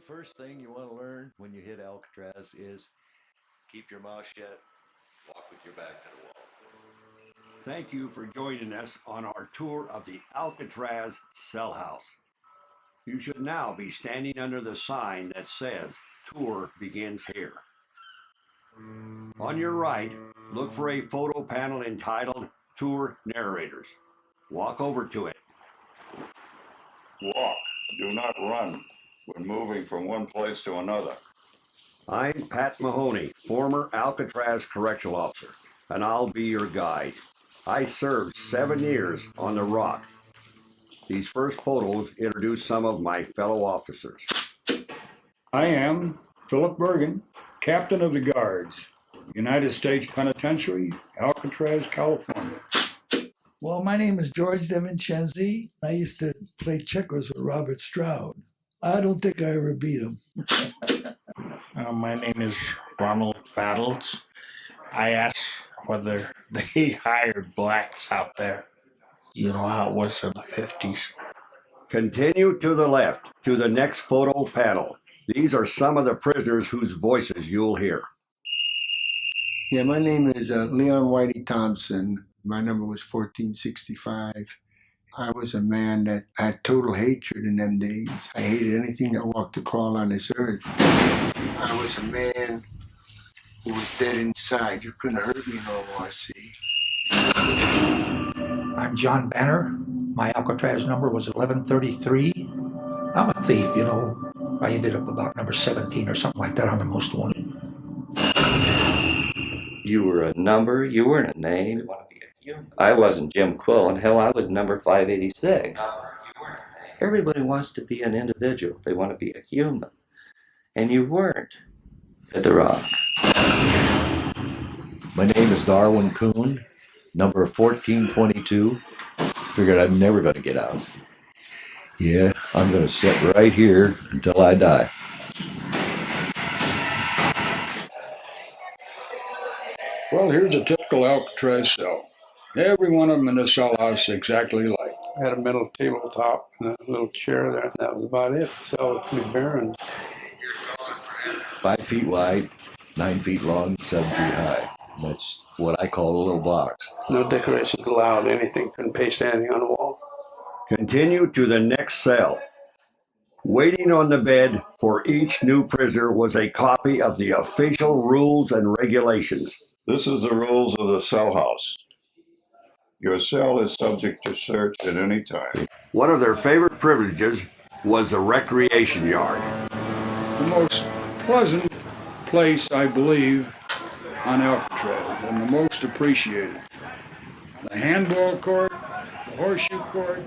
first thing you want to learn when you hit Alcatraz is keep your mouth shut, walk with your back to the wall. Thank you for joining us on our tour of the Alcatraz cell house. You should now be standing under the sign that says Tour Begins Here. On your right, look for a photo panel entitled Tour Narrators. Walk over to it. Walk, do not run when moving from one place to another. I'm Pat Mahoney, former Alcatraz correctional officer, and I'll be your guide. I served 7 years on the Rock. These first photos introduce some of my fellow officers. I am Philip Bergen, Captain of the Guards, United States Penitentiary, Alcatraz, California. Well, my name is George DeVincenzi. I used to play checkers with Robert Stroud. I don't think I ever beat him. My name is Ronald Battles. I asked whether they hired blacks out there. You know how it was in the 50s. Continue to the left to the next photo panel. These are some of the prisoners whose voices you'll hear. Yeah, my name is Leon Whitey Thompson. My number was 1465. I was a man that had total hatred in them days. I hated anything that walked or crawled on this earth. I was a man who was dead inside. You couldn't hurt me no more, see? I'm John Banner. My Alcatraz number was 1133. I'm a thief, you know. I ended up about number 17 or something like that on the most wanted. You were a number, you weren't a name. I wasn't Jim Quill, and hell, I was number 586. Everybody wants to be an individual. They want to be a human. And you weren't at the Rock. My name is Darwin Kuhn, number 1422. Figured I'm never going to get out. Yeah, I'm going to sit right here until I die. Well, here's a typical Alcatraz cell. Every one of them in the cell house exactly like. I had a metal tabletop and a little chair there, and that was about it. The cell was pretty barren. 5 feet wide, 9 feet long, 7 feet high. That's what I call a little box. No decorations allowed, anything, couldn't paste anything on the wall. Continue to the next cell. Waiting on the bed for each new prisoner was a copy of the official rules and regulations. This is the rules of the cell house. Your cell is subject to search at any time. One of their favorite privileges was the recreation yard. The most pleasant place, I believe, on Alcatraz, and the most appreciated. The handball court, the horseshoe court.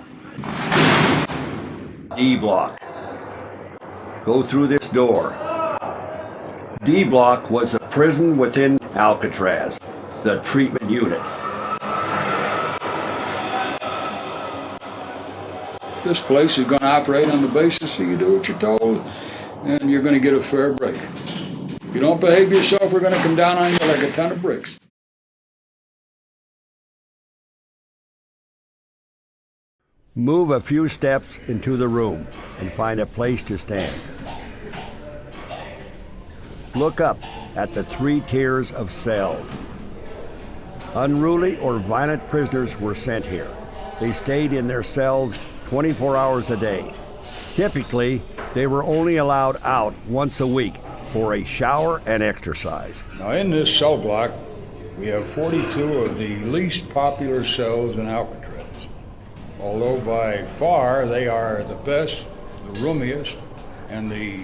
D block. Go through this door. D block was a prison within Alcatraz, the treatment unit. This place is going to operate on the basis that you do what you're told, and you're going to get a fair break. If you don't behave yourself, we're going to come down on you like a ton of bricks. Move a few steps into the room and find a place to stand. Look up at the 3 tiers of cells. Unruly or violent prisoners were sent here. They stayed in their cells 24 hours a day. Typically, they were only allowed out once a week for a shower and exercise. Now in this cell block, we have 42 of the least popular cells in Alcatraz. Although by far they are the best, the roomiest, and the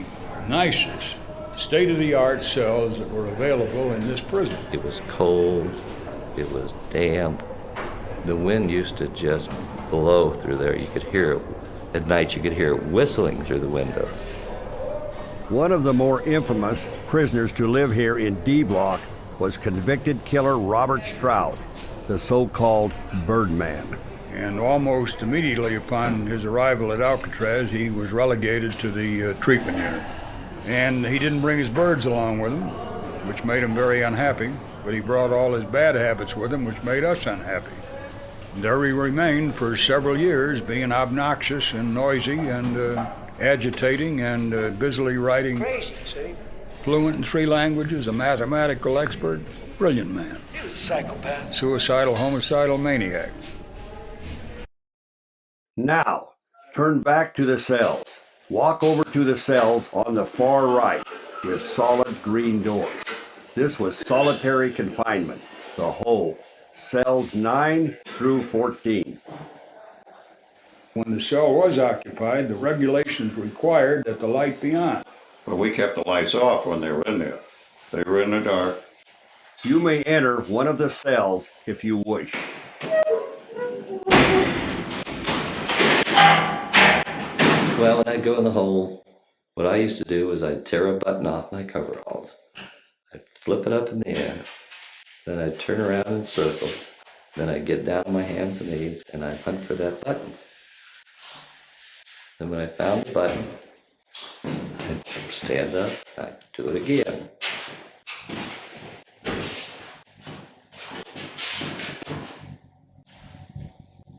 nicest state-of-the-art cells that were available in this prison. It was cold, it was damp. The wind used to just blow through there. You could hear it. At night you could hear it whistling through the windows. One of the more infamous prisoners to live here in D Block was convicted killer Robert Stroud, the so-called Birdman. And almost immediately upon his arrival at Alcatraz, he was relegated to the treatment unit. And he didn't bring his birds along with him, which made him very unhappy, but he brought all his bad habits with him, which made us unhappy. And there he remained for several years, being obnoxious and noisy and agitating and busily writing. Fluent in 3 languages, a mathematical expert, brilliant man. He was a psychopath. Suicidal, homicidal maniac. Now, turn back to the cells. Walk over to the cells on the far right with solid green doors. This was solitary confinement, the whole, cells 9 through 14. When the cell was occupied, the regulations required that the light be on. But we kept the lights off when they were in there. They were in the dark. You may enter one of the cells if you wish. Well, when I'd go in the hole, what I used to do was I'd tear a button off my coveralls. I'd flip it up in the air. Then I'd turn around in circles. Then I'd get down on my hands and knees and I'd hunt for that button. Then when I found the button, I'd stand up, I'd do it again.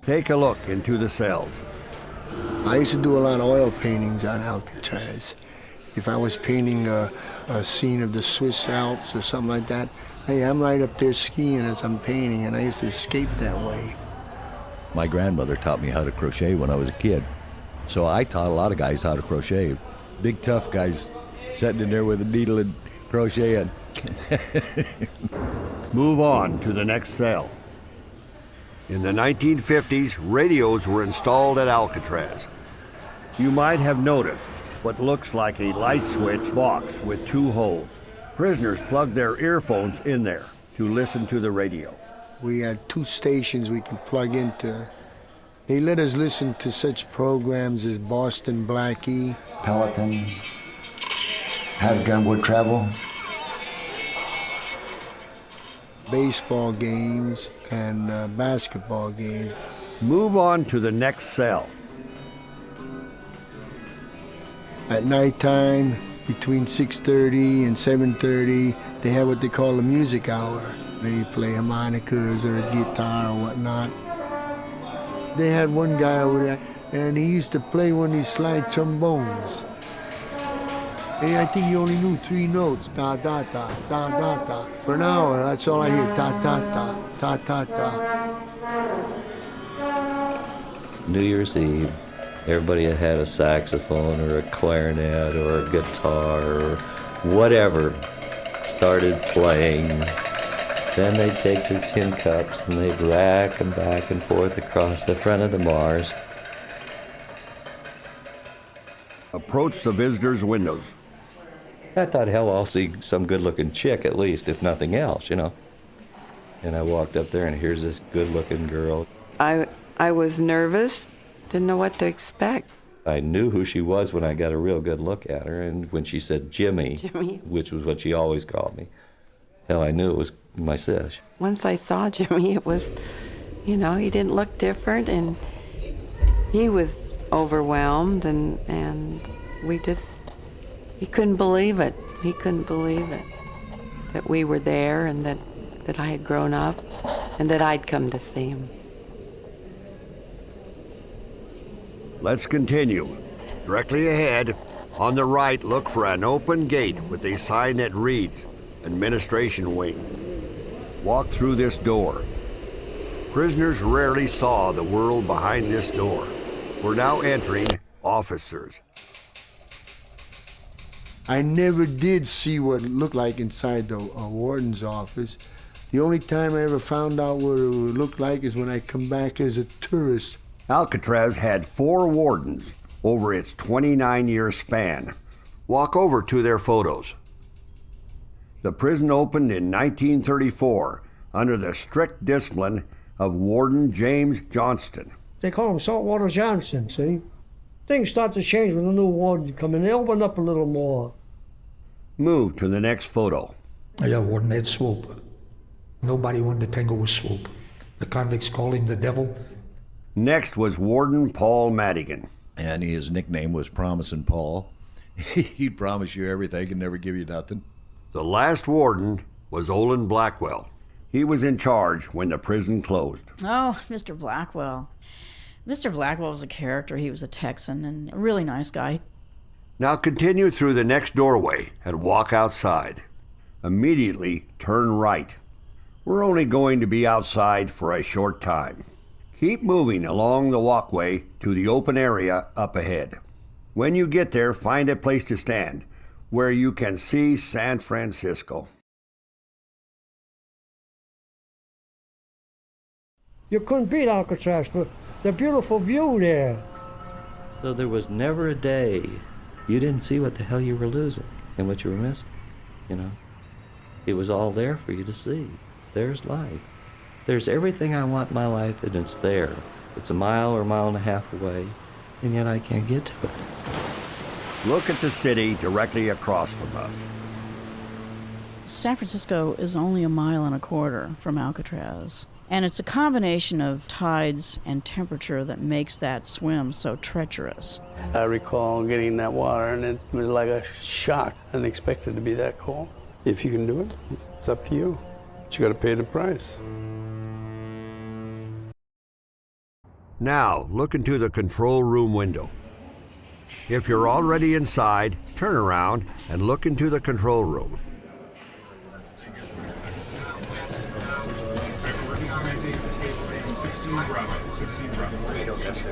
Take a look into the cells. I used to do a lot of oil paintings on Alcatraz. If I was painting a scene of the Swiss Alps or something like that, hey, I'm right up there skiing as I'm painting, and I used to escape that way. My grandmother taught me how to crochet when I was a kid. So I taught a lot of guys how to crochet. Big tough guys sitting in there with a needle and crocheting. Move on to the next cell. In the 1950s, radios were installed at Alcatraz. You might have noticed what looks like a light switch box with 2 holes. Prisoners plugged their earphones in there to listen to the radio. We had 2 stations we could plug into. They let us listen to such programs as Boston Blackie, Pelican, How the Gun Would Travel, baseball games, and basketball games. Move on to the next cell. At nighttime, between 6:30 and 7:30, they have what they call a music hour. They play harmonicas or a guitar or whatnot. They had one guy over there, and he used to play one of these slide trombones. And I think he only knew 3 notes, da da da, da da da. For an hour, that's all I hear, ta ta ta, ta ta ta. New Year's Eve, everybody had a saxophone or a clarinet or a guitar or whatever started playing. Then they'd take their tin cups and they'd rack them back and forth across the front of the Mars. Approach the visitors' windows. I thought, hell, I'll see some good-looking chick at least, if nothing else, you know. And I walked up there, and here's this good-looking girl. I was nervous, didn't know what to expect. I knew who she was when I got a real good look at her, and when she said Jimmy, which was what she always called me, hell, I knew it was my sis. Once I saw Jimmy, it was, you know, he didn't look different, and he was overwhelmed, and we just, he couldn't believe it. He couldn't believe it, that we were there and that I had grown up and that I'd come to see him. Let's continue. Directly ahead, on the right, look for an open gate with a sign that reads, Administration Wing. Walk through this door. Prisoners rarely saw the world behind this door. We're now entering officers. I never did see what it looked like inside the warden's office. The only time I ever found out what it would look like is when I come back as a tourist. Alcatraz had 4 wardens over its 29-year span. Walk over to their photos. The prison opened in 1934 under the strict discipline of Warden James Johnston. They call him Saltwater Johnson, see? Things start to change when the new warden come in. They open up a little more. Move to the next photo. Yeah, Warden Ed Swope. Nobody wanted to tangle with Swope. The convicts called him the devil. Next was Warden Paul Madigan. And his nickname was Promising Paul. He'd promise you everything and never give you nothing. The last warden was Olin Blackwell. He was in charge when the prison closed. Oh, Mr. Blackwell. Mr. Blackwell was a character. He was a Texan and a really nice guy. Now continue through the next doorway and walk outside. Immediately turn right. We're only going to be outside for a short time. Keep moving along the walkway to the open area up ahead. When you get there, find a place to stand where you can see San Francisco. You couldn't beat Alcatraz for the beautiful view there. So there was never a day you didn't see what the hell you were losing and what you were missing, you know? It was all there for you to see. There's life. There's everything I want in my life, and it's there. It's a mile or a mile and a half away, and yet I can't get to it. Look at the city directly across from us. San Francisco is only 1.25 miles from Alcatraz. And it's a combination of tides and temperature that makes that swim so treacherous. I recall getting in that water, and it was like a shock. I didn't expect it to be that cold. If you can do it, it's up to you. But you got to pay the price. Now, look into the control room window. If you're already inside, turn around and look into the control room.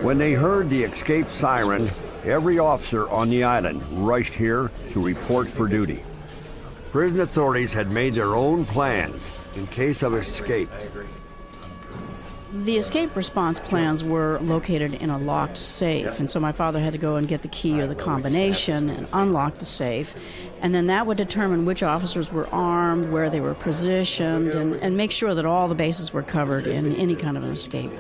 When they heard the escape siren, every officer on the island rushed here to report for duty. Prison authorities had made their own plans in case of escape. The escape response plans were located in a locked safe, and so my father had to go and get the key or the combination and unlock the safe, and then that would determine which officers were armed, where they were positioned, and make sure that all the bases were covered in any kind of an escape.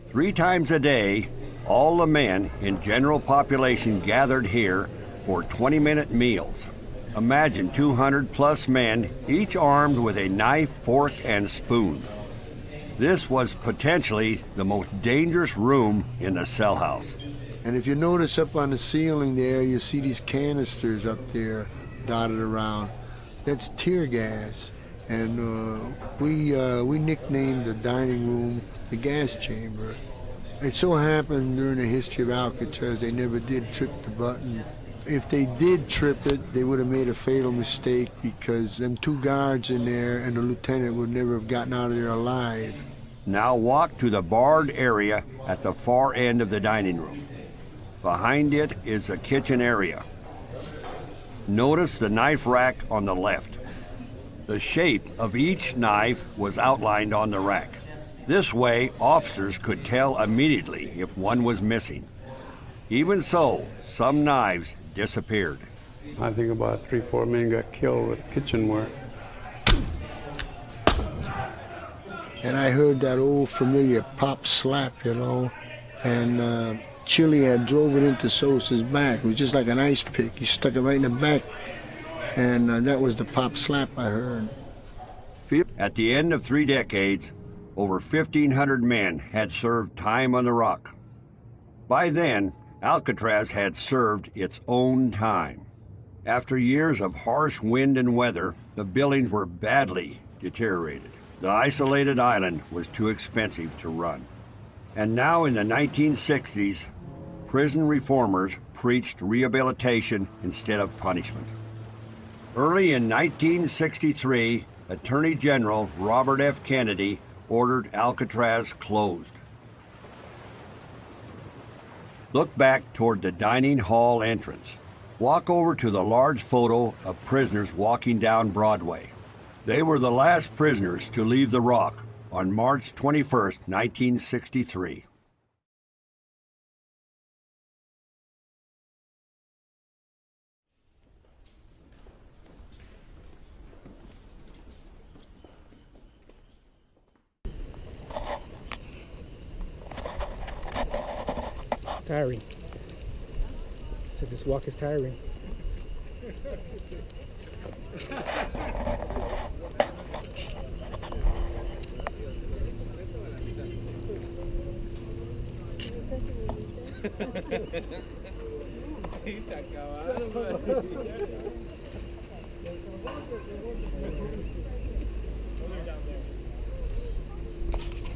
3 times a day, all the men in general population gathered here for 20-minute meals. Imagine 200 plus men, each armed with a knife, fork, and spoon. This was potentially the most dangerous room in the cell house. And if you notice up on the ceiling there, you see these canisters up there dotted around. That's tear gas. And we nicknamed the dining room the gas chamber. It so happened during the history of Alcatraz, they never did trip the button. If they did trip it, they would have made a fatal mistake because them 2 guards in there and the lieutenant would never have gotten out of there alive. Now walk to the barred area at the far end of the dining room. Behind it is the kitchen area. Notice the knife rack on the left. The shape of each knife was outlined on the rack. This way, officers could tell immediately if one was missing. Even so, some knives disappeared. I think about 3-4 men got killed with kitchenware. And I heard that old familiar pop slap, you know, and Chili had drove it into Sosa's back. It was just like an ice pick. He stuck it right in the back, and that was the pop slap I heard. At the end of 3 decades, over 1,500 men had served time on the Rock. By then, Alcatraz had served its own time. After years of harsh wind and weather, the buildings were badly deteriorated. The isolated island was too expensive to run. And now in the 1960s, prison reformers preached rehabilitation instead of punishment. Early in 1963, Attorney General Robert F. Kennedy ordered Alcatraz closed. Look back toward the dining hall entrance. Walk over to the large photo of prisoners walking down Broadway. They were the last prisoners to leave the Rock on March 21st, 1963. Tiring. So this walk is tiring.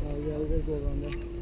Oh yeah, we're gonna go around there.